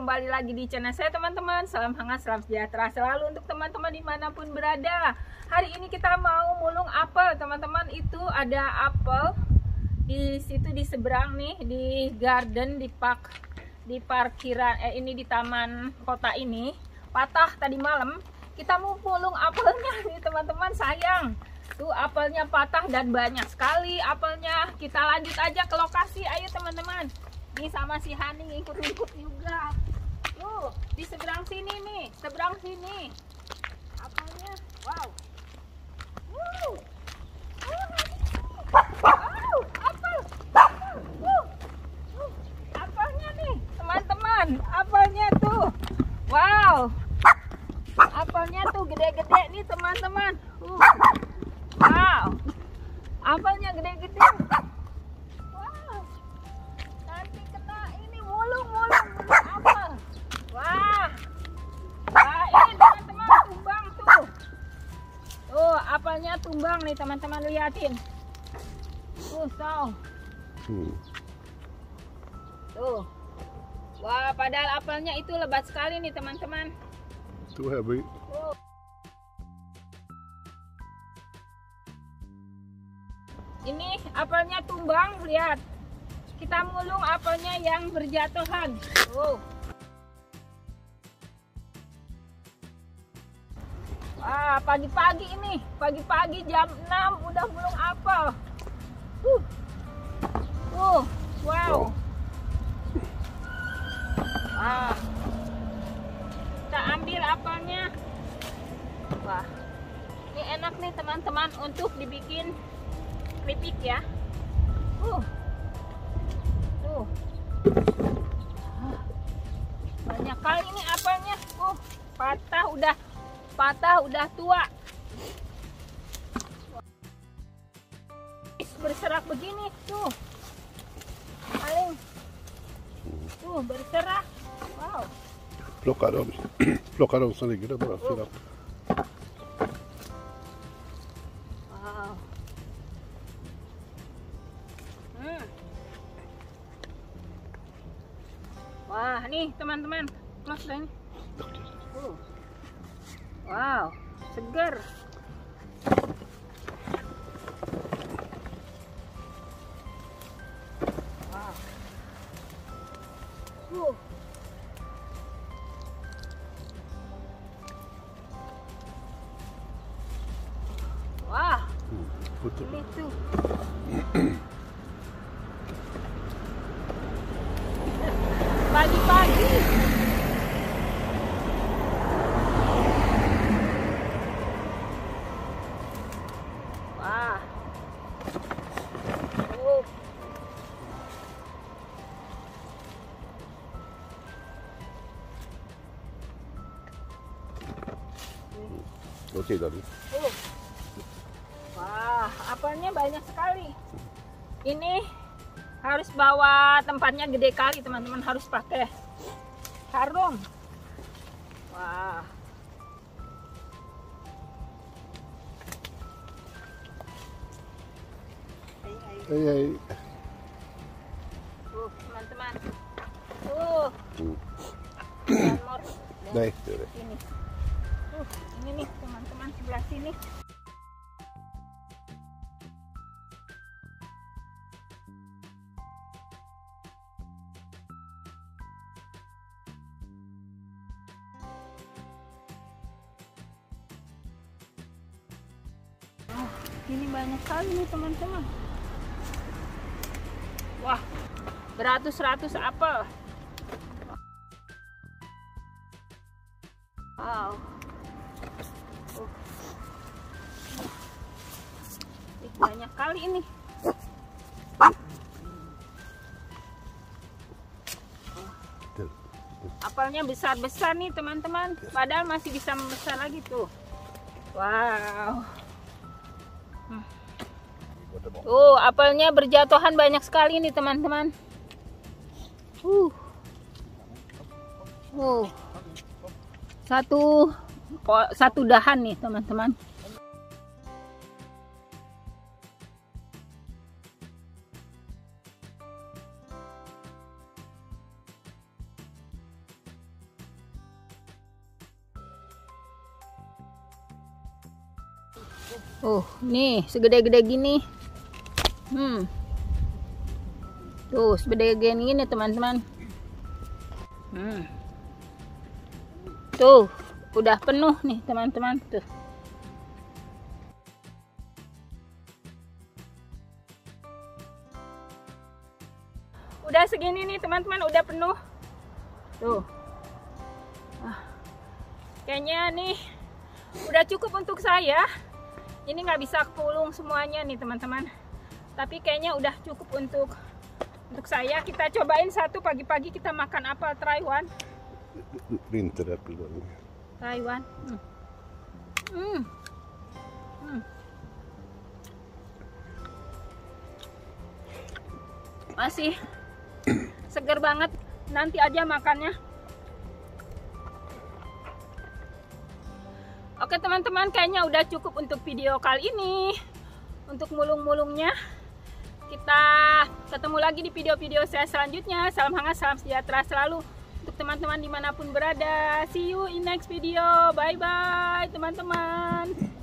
kembali lagi di channel saya teman-teman. Salam hangat, salam sejahtera selalu untuk teman-teman dimanapun berada. Hari ini kita mau mulung apel teman-teman. Itu ada apel di situ di seberang nih, di garden, di parkiran ini di taman kota ini. Patah tadi malam. Kita mau mulung apelnya nih teman-teman, sayang. Tuh apelnya patah dan banyak sekali apelnya. Kita lanjut aja ke lokasi, ayo teman-teman. Ini sama si Hani ikut-ikut juga. Tuh, di seberang sini nih, seberang sini. Apelnya, wow. Wow, apel. Apelnya nih, teman-teman. Apelnya tuh. Wow. Apelnya tuh gede-gede nih, teman-teman. Wow. Apelnya gede-gede. Apel. Wah, ini teman-teman tumbang tuh. Tuh apelnya tumbang nih teman-teman, liatin. Tuh, tuh. Wah, padahal apelnya itu lebat sekali nih teman-teman. Too heavy. Ini apelnya tumbang, lihat. Kita mulung apelnya yang berjatuhan. Wah, pagi-pagi ini, pagi-pagi jam 6 udah mulung apel. Wow. Wah. Kita ambil apelnya. Wah. Ini enak nih teman-teman untuk dibikin keripik ya. Banyak kali ini apelnya. Patah udah tua. Berserak begini tuh. Paling tuh berserak. Wow. Plocka dem som ligger där bara. Wow. Wah, nih teman-teman, close dah ini. Wow, segar. Wow. Wah. Ini tuh. Pagi-pagi. Wah. Oke tadi. Wah, apelnya banyak sekali. Ini harus bawa tempatnya gede kali teman-teman, harus pakai karung. Wah. Hej. Teman-teman. Nej, det är det. Ini nih teman-teman, sebelah sini. Ini banyak sekali nih teman-teman. Wah, beratus-ratus apel. Wow. Banyak kali ini. Apelnya besar-besar nih teman-teman. Padahal masih bisa membesar lagi tuh. Wow. Apelnya berjatuhan banyak sekali nih teman-teman. Satu dahan nih teman-teman. Nih segede-gede gini. Tuh segede gini teman-teman. Tuh udah penuh nih teman-teman tuh. Udah segini nih teman-teman, udah penuh. Tuh. Kayaknya nih udah cukup untuk saya. Ini nggak bisa pulung semuanya nih teman-teman. Tapi kayaknya udah cukup untuk saya. Kita cobain satu, pagi-pagi kita makan apel Taiwan. Vinteräpple då. Taiwan. Masih segar banget. Nanti aja makannya. Oke teman-teman, kayaknya udah cukup untuk video kali ini. Untuk mulung-mulungnya. Kita ketemu lagi di video-video saya selanjutnya. Salam hangat, salam sejahtera selalu untuk teman-teman dimanapun berada. See you in next video. Bye-bye teman-teman.